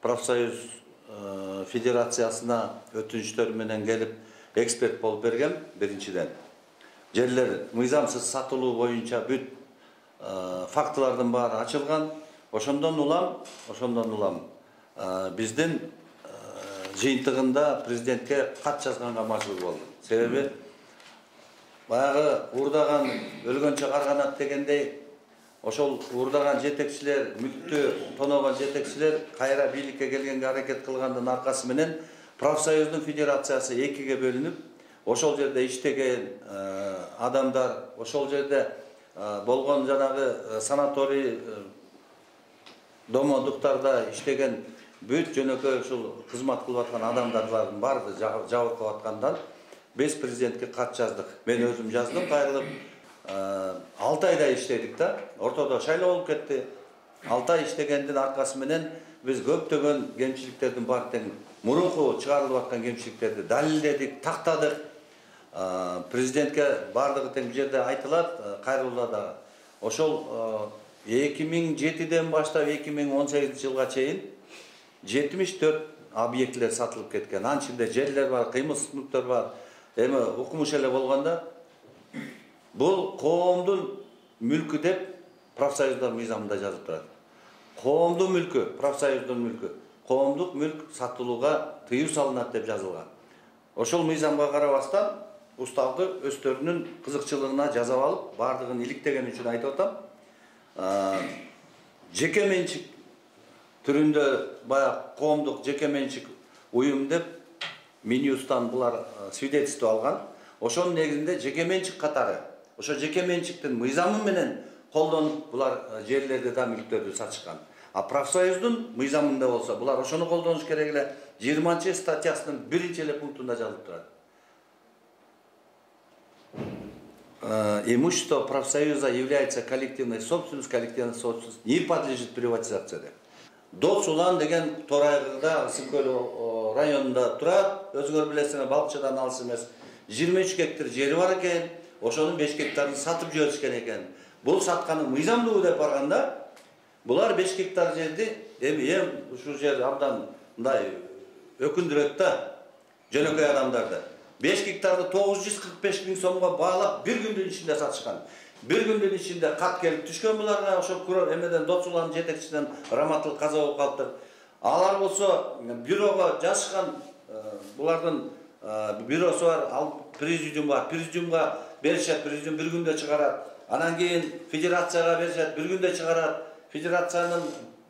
профсоюз федерациясына өтүнүчтөр менен келип эксперт болуп берген биринчиден. Жерлер мыйзамсыз сатылуу боюнча бүт фактылардын баары ачылган. Ошондон улам биздин жыйынтыгында президентке кат жазганга мажбур болдук. Себеби баягы уурдаган өлгөнчө карганат дегендей ошол уурдаган жетекчилер, мүктү тоногон жетекчилер кайра бийликке келгенге аракет кылгандын аркасы менен профсоюздун федерациясы экиге бөлүнүп, ошол жерде иштеген адамдар, ошол жерде болгон жанагы санаторий домодуктарда иштеген бүт жөнөкөй ушул кызмат кылып аткан адамдардын баары жабыркап аткандан биз президентке кат жаздык. Мен өзүм жаздым, кайрылып 6 айда иштедик да. Ортодо шайлоо болуп кетти. 6 ай иштегендин аркасы менен биз көптөгөн кемчиликтердин бар тең мурунку чыгарылып аткан кемчиликтерди далилдедик, тактадык. Президентке бардыгы тең бул жерде айтылат, кайрылууда. Ошол 2007-ден баштап 2018-жылга чейин 74 объектилер сатылып кеткен. Анын ичинде жерлер бар, кыймылсыз мүлктөр бар. Эми укмуш эле болгондо бул коомдун мүлкү деп профсоюздар мыйзамында жазып турат. Коомдун мүлкү, профсоюздун мүлкү, коомдук мүлк сатылууга тыюу салынат деп жазылган. Ошол мыйзамга карабастан уставды өздөрүнүн кызыкчылыгына жазап алып, бардыгын иликтеген үчүн айтып атам. Жеке менчик түрүндө баягы коомдук жеке менчик уюм деп Минюстан булар свидетельство алган. Ошонун негизинде жеке менчик катары, ошо жеке менчиктин мыйзамы менен колдонуп булар жерлерди да мүлктөрдү сатышкан. А профсоюздун мыйзамында болсо булар ошону колдонуш керек эле. 20-статьясынын 1-эле пунктунда жазылып турат. Имущество профсоюза является коллективной собственностью, не подлежит приватизации. Дос Улан деген Торайгырда, Ысыккөл районунда турат, өзгөр билесиңер, балыкчыдан алыс эмес. 23 гектар жери бар экен, ошонун 5 гектарын сатып жиберишкен экен. Бул сатканы мыйзамдуу деп барганда, булар 5 гектар жерди эми ушул жер абдан мындай өкүндүрөт да жөнөкөй адамдарды. 5 гектарды 945 000 сомго баалап, bir күндүн ичинде сатышкан. Bir күндүн ичинде кат келип түшкөн буларга, ошол курор эмеден Досулан жетекчисинен Раматыл каза болуп калыптыр. Алар болсо бюрого жазышкан, булардын бюросу бар, ал президиум бар. Президиумга беришет, президиум bir күндө чыгарат. Анан кийин федерацияга беришет, bir күндө чыгарат. Федерациянын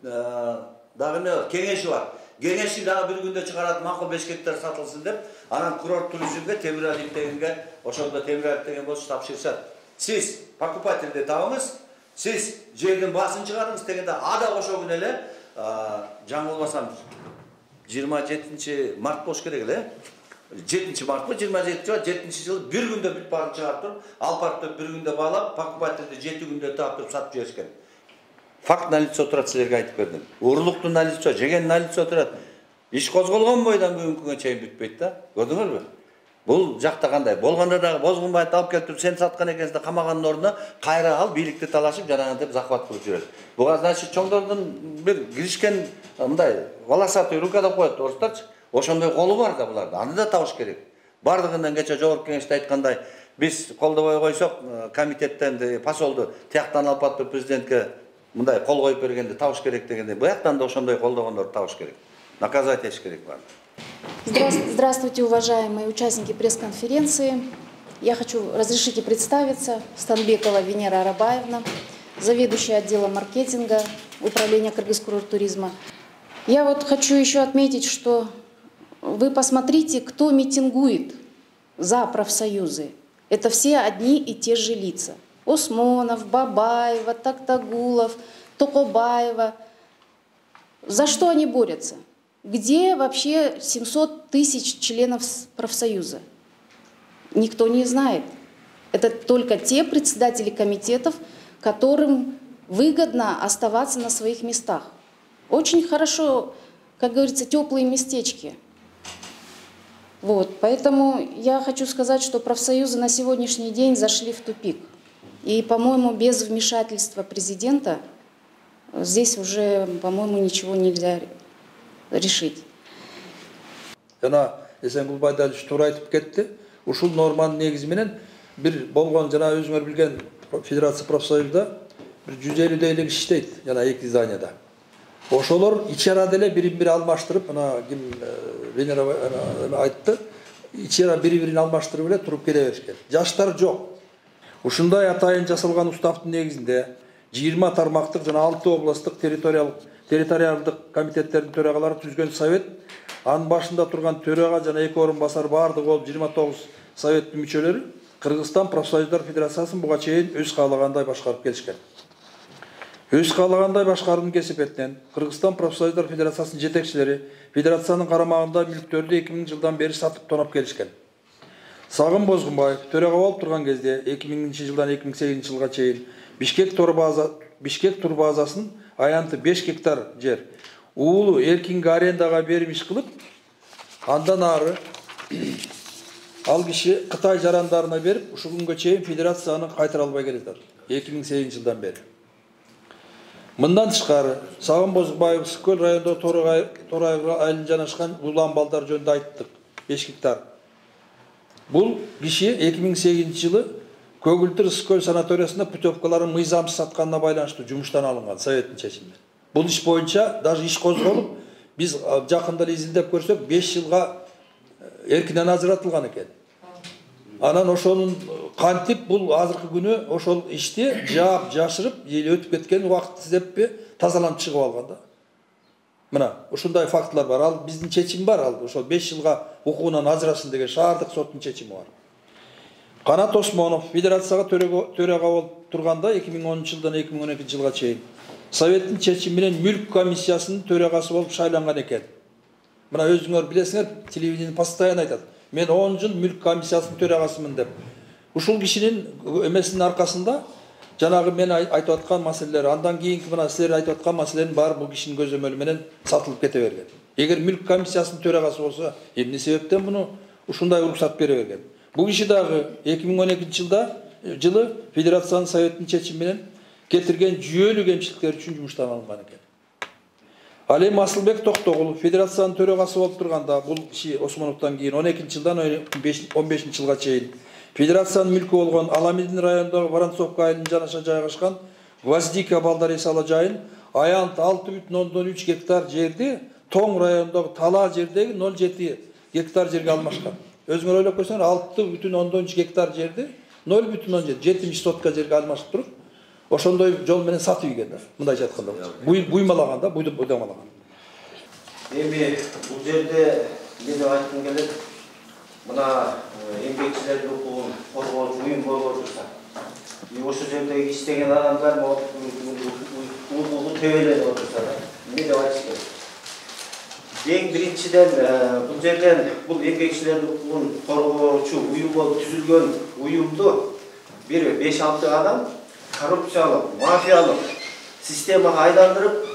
дагы кеңеши бар. Кеңеши дагы bir күндө чыгарат, макул 5 гектар сатылсын деп. Анан курорт туризмге Темиралиев дегенге, ошолдо Темиралиев деген болсо тапшырышат. Siz покупательди табыңыз, siz жердин баасын чыгарыңыз дегенде ада ошол күнү эле жаңы болбасам 27 март болуш керек эле. 7 март 27-жылы 1 күндө бүт баарын чыгарып туруп, ал паркты 1 күндө баалап, покупательди 7 күндө таап туруп сатып жиберишкен. Факт налицо турат, силерге айтып бердим. Урурлуктун налицо, жеген налицо турат. Иш козголгон бойдан бүгүнкү күнгө чейин бүтпөйт да. Көрдүңөрбү? Бул жакта кандай? Болгондо дагы Бозгунбаевди алып келип сен саткан экенсиң деп камаганын ордуна кайра ал бийликти талашып жанагынтип захват кылып жүрөт. Буга значит чоңдордун бир киришкен мындай волосатый рука деп коет орустарчы. Ошондой колу бар да буларда. Аны да табыш керек. Бардыгынан кече жогорку кеңеште айткандай, биз колдобой койсок, комитеттен посолду тияктан алып атып президентке мындай кол коюп бергенди табыш керек дегенде, буяктан да ошондой колдогондорду табыш керек. Наказать этиш керек бар. Здравствуйте, уважаемые участники пресс-конференции. Я хочу, разрешите представиться, Станбекова Венера Арабаевна, заведующая отделом маркетинга Управления Кыргыз-Курорт-туризма. Я вот хочу еще отметить, что вы посмотрите, кто митингует за профсоюзы. Это все одни и те же лица. Осмонов, Бабаева, Токтагулов, Токобаева. За что они борются? Где вообще 700 000 членов профсоюза? Никто не знает. Это только те председатели комитетов, которым выгодно оставаться на своих местах. Очень хорошо, как говорится, теплые местечки. Вот, поэтому я хочу сказать, что профсоюзы на сегодняшний день зашли в тупик. И, по-моему, без вмешательства президента здесь уже, по-моему, ничего нельзя решить. Жана Эсенгул Байдалович туура айтып кетти. Ушул норманын негизи менен бир болгон жана өзүңөр билген Федерация профсоюзда бир 150 эле киши иштейт, жана 2 зданияда. Ошолор ичара деле бири-бири алмаштырып, мына ким Венера айтты, ичара бири-бирин алмаштырып эле туруп келе беришкен. Жаштар жок. Ушундай атайын жасалган уставдын негизинде 20 тармактык жана 6 областтык территориалдык комитеттердин төрагалары түзгөн совет, анын башында турган төрага жана 2 орун басар бардыгы болуп 29 советтин мүчөлөрү Кыргызстан профсоюздар федерациясын буга чейин өз каалагандай башкарып келишкен. Өз каалагандай башкарууну кесепетинен Кыргызстан профсоюздар федерациясынын жетекчилери федерациянын карамагында мүлктөрдү 2000 жылдан бери сатып тонап келишкен. Сагын Бозгунбаев төрага болуп турган кезде 2000 жылдан 2008 жылга чейин Бишкек турбазасын аянты 5 гектар жер уулу эркинге арендага бермиш кылып, андан ары ал киши Кытай жарандарына берип, ушул күнгө чейин федерацияны кайтара албай келатат. 2008 жылдан бери. Мындан тышкары Сагын Бозгунбаев Сыкөл районундагы Торайгы айылына жанашкан улан балдар жөнүндө айттык. 5 гектар. Бул киши 2008 жылы Көгүлтүр Сыкөл санаториясында путевкаларын мыйзамсыз сатканына байланыштуу жумуштан алынган советтин чечими. Бул иш боюнча даже иш козголуп, биз жакында эле изилдеп көрсөк 5 жылга эркинен ажыратылган экен. Анан ошонун кантип бул азыркы күнү ошол ишти жаап жашырып, эл өтүп кеткен убакыт издеппи тазаланып чыгып алган да. Мына ушундай фактылар бар. Ал биздин чечим бар, ал ошол 5 жылга укугунан ажырасын деген шаардык соттун чечими бар. Канат Осмонов федерацияга төрага болуп турганда 2010 жылдан 2012 жылга чейин советтин чечими менен мүлк комиссиясынын төрагасы болуп шайланган экен. Мына өзүңөр билесиңер, телевидение постоянно айтат. Мен 10 жыл мүлк комиссиясынын төрагасымын деп. Ушул кишинин эмесинин аркасында жанагы мен айтып аткан маселелер, андан кийинки мына силер айтып аткан маселенин баары бул кишинин көзөмөлү менен сатылып кете берген. Эгер мүлк комиссиясынын төрагасы болсо, эмне себептен муну ушундай уруксат бере берген? Бул киши дагы 2012 жылы Федерациянын советтин чечими менен кетирген жүйөлүү кемчиликтер үчүн жумуштан алынган экен. Ал эми Асылбек Токтогулов Федерациянын төрагасы болуп турганда, бул киши Осмоновдон кийин 12 жылдан 15 жылга чейин Федерациянын мүлкү болгон Аламидин районундагы Воронцовка айылына жанаша жайгашкан Гвоздика балдар эсала жайын аянт 6,3 гектар жерди Тоң районундагы Тала жердеги 0,7 гектар жерге алмашкан. Өзүңөр ойлоп көрсөңөр 6,3 гектар жерди 0,7 70 сотка жерге алмашып туруп, ошондой жол менен сатып ийген да. Мындайча айтканда, буймалаган да, буйдамалаган. Эми бул жерде мен айткым келет, мына эмгекчилердин укугун коргоочу уюм болуп турса, ошол жердеги иштеген адамдар укугу төбөлөнүп отурса да, эмне деп айтыш керек? Эң биринчиден бул жерден бул эмгекчилердин укугун коргоочу уюм болуп түзүлгөн уюмду бир 5-6 адам коррупциялык, мафиялык системага айландырып,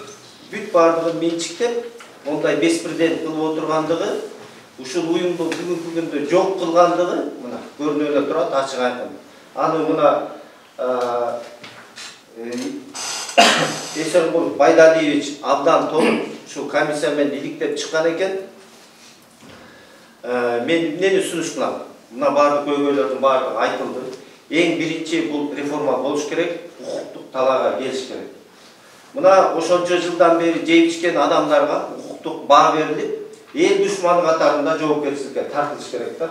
бүт бардыгын менчиктеп, мондай беспредел кылып отургандыгы, ушул уюмду бүгүнкү күндө жок кылгандыгы мына көрүнүп эле турат, ачык айкын. Аны мына Эсенгул Байдалиевич абдан толук ушу комиссия менен иликтеп чыккан экен. Мен эмнени сунуш кылам? Мына бардык көйгөйлөрдүн бардыгы айтылды. Эң биринчи бул реформа болуш керек, укуктук талаага келиш керек. Мына ошончо жылдан бери жеп ичкен адамдарга укуктук баа берилип, эл душманы катарында жоопкерчиликке тартылыш керек да.